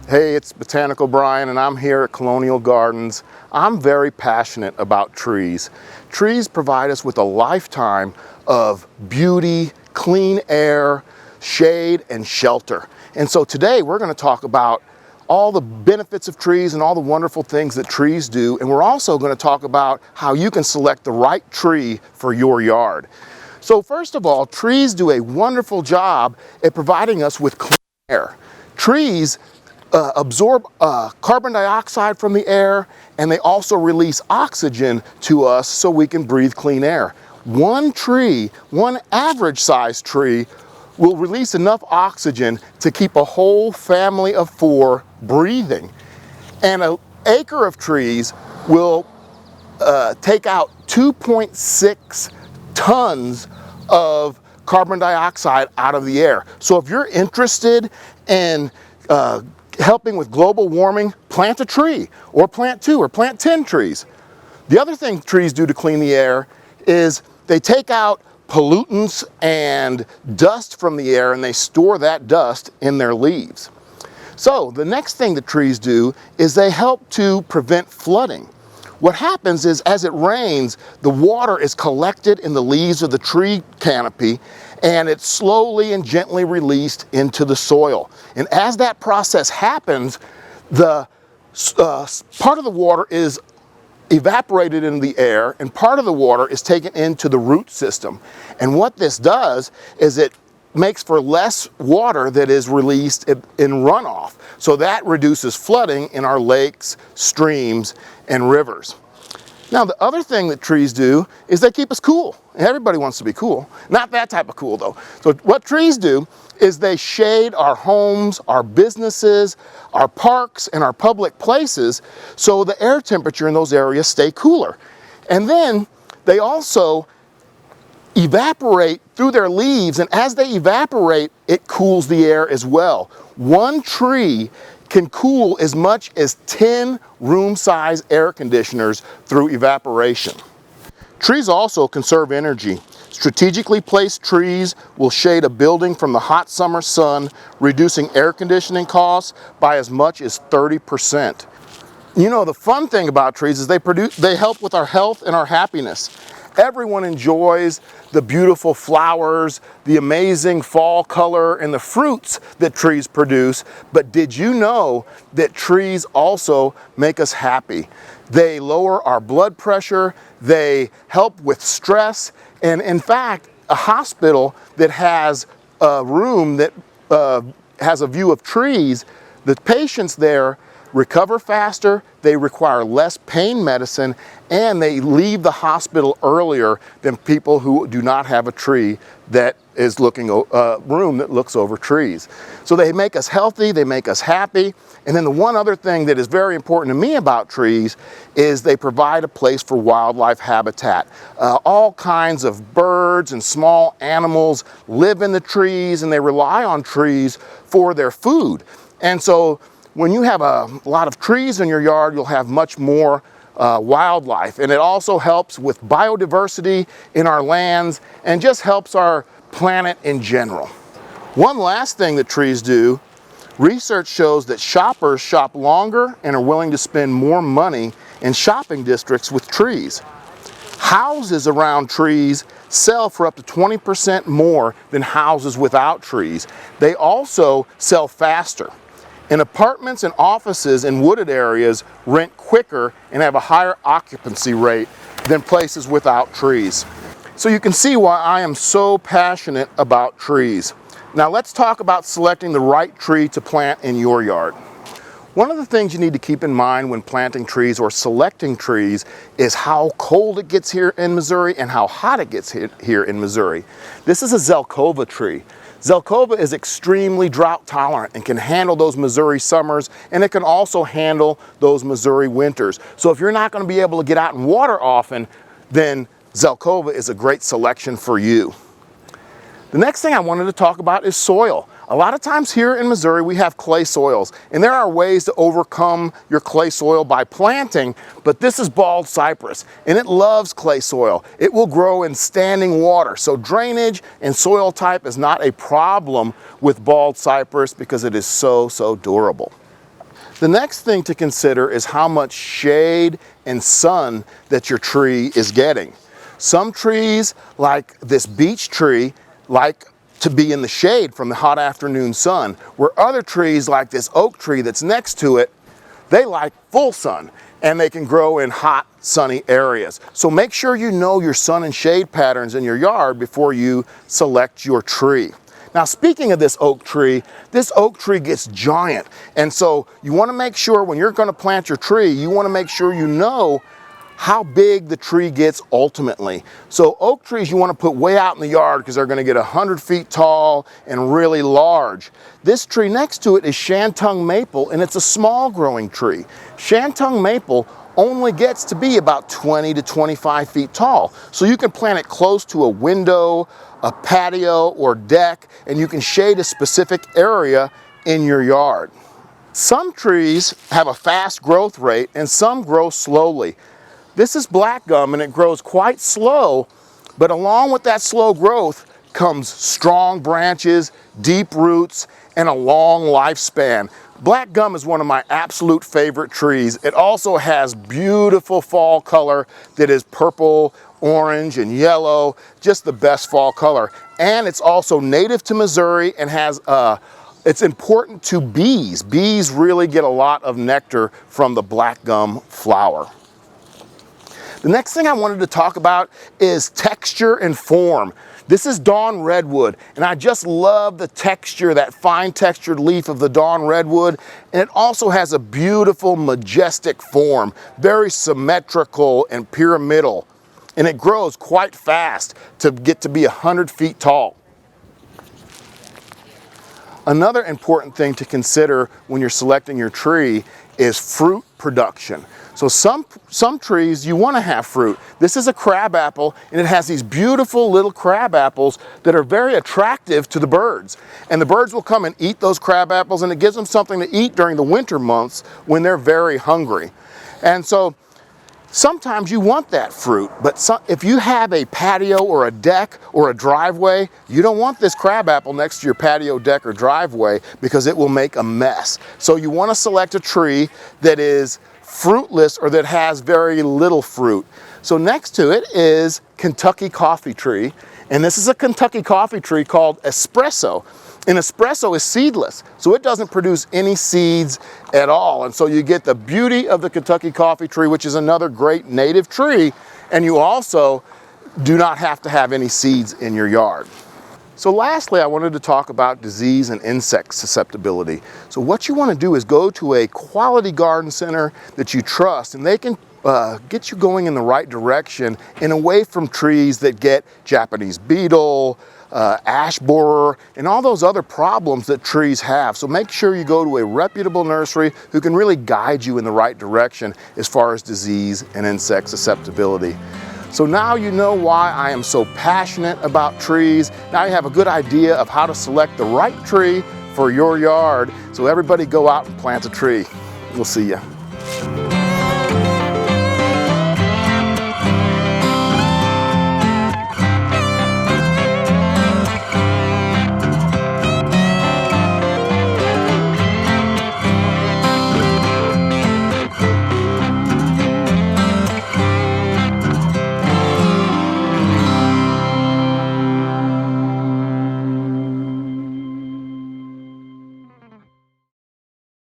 Hey, it's Botanical Brian and I'm here at Colonial Gardens. I'm very passionate about trees. Trees provide us with a lifetime of beauty, clean air, shade, and shelter. And so today we're going to talk about all the benefits of trees and all the wonderful things that trees do. And we're also going to talk about how you can select the right tree for your yard. So first of all, trees do a wonderful job at providing us with clean air. Trees absorb carbon dioxide from the air, and they also release oxygen to us so we can breathe clean air. One tree, one average sized tree, will release enough oxygen to keep a whole family of 4 breathing. And an acre of trees will take out 2.6 tons of carbon dioxide out of the air. So if you're interested in helping with global warming, plant a tree, or plant 2 or plant 10 trees. The other thing trees do to clean the air is they take out pollutants and dust from the air and they store that dust in their leaves. So the next thing that trees do is they help to prevent flooding. What happens is as it rains, the water is collected in the leaves of the tree canopy and it's slowly and gently released into the soil. And as that process happens, the part of the water is evaporated into the air and part of the water is taken into the root system. And what this does is it makes for less water that is released in runoff. So that reduces flooding in our lakes, streams, and rivers. Now the other thing that trees do is they keep us cool. Everybody wants to be cool. Not that type of cool though. So what trees do is they shade our homes, our businesses, our parks, and our public places so the air temperature in those areas stay cooler. And then they also evaporate through their leaves, and as they evaporate, it cools the air as well. One tree can cool as much as 10 room-size air conditioners through evaporation. Trees also conserve energy. Strategically placed trees will shade a building from the hot summer sun, reducing air conditioning costs by as much as 30%. You know, the fun thing about trees is they help with our health and our happiness. Everyone enjoys the beautiful flowers, the amazing fall color, and the fruits that trees produce. But did you know that trees also make us happy? They lower our blood pressure, they help with stress, and in fact, a hospital that has a room that has a view of trees, the patients there recover faster, they require less pain medicine, and they leave the hospital earlier than people who do not have a tree that is room that looks over trees. So they make us healthy, they make us happy. And then the one other thing that is very important to me about trees is they provide a place for wildlife habitat. All kinds of birds and small animals live in the trees and they rely on trees for their food. And so when you have a lot of trees in your yard, you'll have much more wildlife. And it also helps with biodiversity in our lands and just helps our planet in general. One last thing that trees do, research shows that shoppers shop longer and are willing to spend more money in shopping districts with trees. Houses around trees sell for up to 20% more than houses without trees. They also sell faster. And apartments and offices in wooded areas rent quicker and have a higher occupancy rate than places without trees. So you can see why I am so passionate about trees. Now let's talk about selecting the right tree to plant in your yard. One of the things you need to keep in mind when planting trees or selecting trees is how cold it gets here in Missouri and how hot it gets here in Missouri. This is a Zelkova tree. Zelkova is extremely drought tolerant and can handle those Missouri summers, and it can also handle those Missouri winters. So if you're not going to be able to get out and water often, then Zelkova is a great selection for you. The next thing I wanted to talk about is soil. A lot of times here in Missouri we have clay soils, and there are ways to overcome your clay soil by planting, but this is bald cypress and it loves clay soil. It will grow in standing water, so drainage and soil type is not a problem with bald cypress because it is so durable. The next thing to consider is how much shade and sun that your tree is getting. Some trees, like this beech tree, like to be in the shade from the hot afternoon sun, where other trees like this oak tree that's next to it, they like full sun and they can grow in hot, sunny areas. So make sure you know your sun and shade patterns in your yard before you select your tree. Now, speaking of this oak tree gets giant. And so you want to make sure when you're going to plant your tree, you want to make sure you know how big the tree gets ultimately. So oak trees you want to put way out in the yard because they're going to get 100 feet tall and really large. This tree next to it is Shantung maple, and it's a small growing tree. Shantung maple only gets to be about 20 to 25 feet tall. So you can plant it close to a window, a patio, or deck, and you can shade a specific area in your yard. Some trees have a fast growth rate and some grow slowly. This is black gum and it grows quite slow, but along with that slow growth comes strong branches, deep roots, and a long lifespan. Black gum is one of my absolute favorite trees. It also has beautiful fall color that is purple, orange, and yellow, just the best fall color. And it's also native to Missouri and has it's important to bees. Bees really get a lot of nectar from the black gum flower. The next thing I wanted to talk about is texture and form. This is dawn redwood, and I just love the texture, that fine textured leaf of the dawn redwood, and it also has a beautiful, majestic form, very symmetrical and pyramidal, and it grows quite fast to get to be 100 feet tall. Another important thing to consider when you're selecting your tree is fruit production. So some trees you want to have fruit. This is a crabapple, and it has these beautiful little crab apples that are very attractive to the birds. And the birds will come and eat those crab apples, and it gives them something to eat during the winter months when they're very hungry. And so sometimes you want that fruit, but if you have a patio or a deck or a driveway, you don't want this crabapple next to your patio, deck, or driveway because it will make a mess. So you want to select a tree that is fruitless or that has very little fruit. So next to it is Kentucky coffee tree, and this is a Kentucky coffee tree called Espresso. And espresso is seedless, so it doesn't produce any seeds at all. And so you get the beauty of the Kentucky coffee tree, which is another great native tree, and you also do not have to have any seeds in your yard. So lastly, I wanted to talk about disease and insect susceptibility. So what you want to do is go to a quality garden center that you trust, and they can get you going in the right direction and away from trees that get Japanese beetle, ash borer, and all those other problems that trees have. So make sure you go to a reputable nursery who can really guide you in the right direction as far as disease and insect susceptibility. So now you know why I am so passionate about trees. Now you have a good idea of how to select the right tree for your yard. So everybody go out and plant a tree. We'll see you.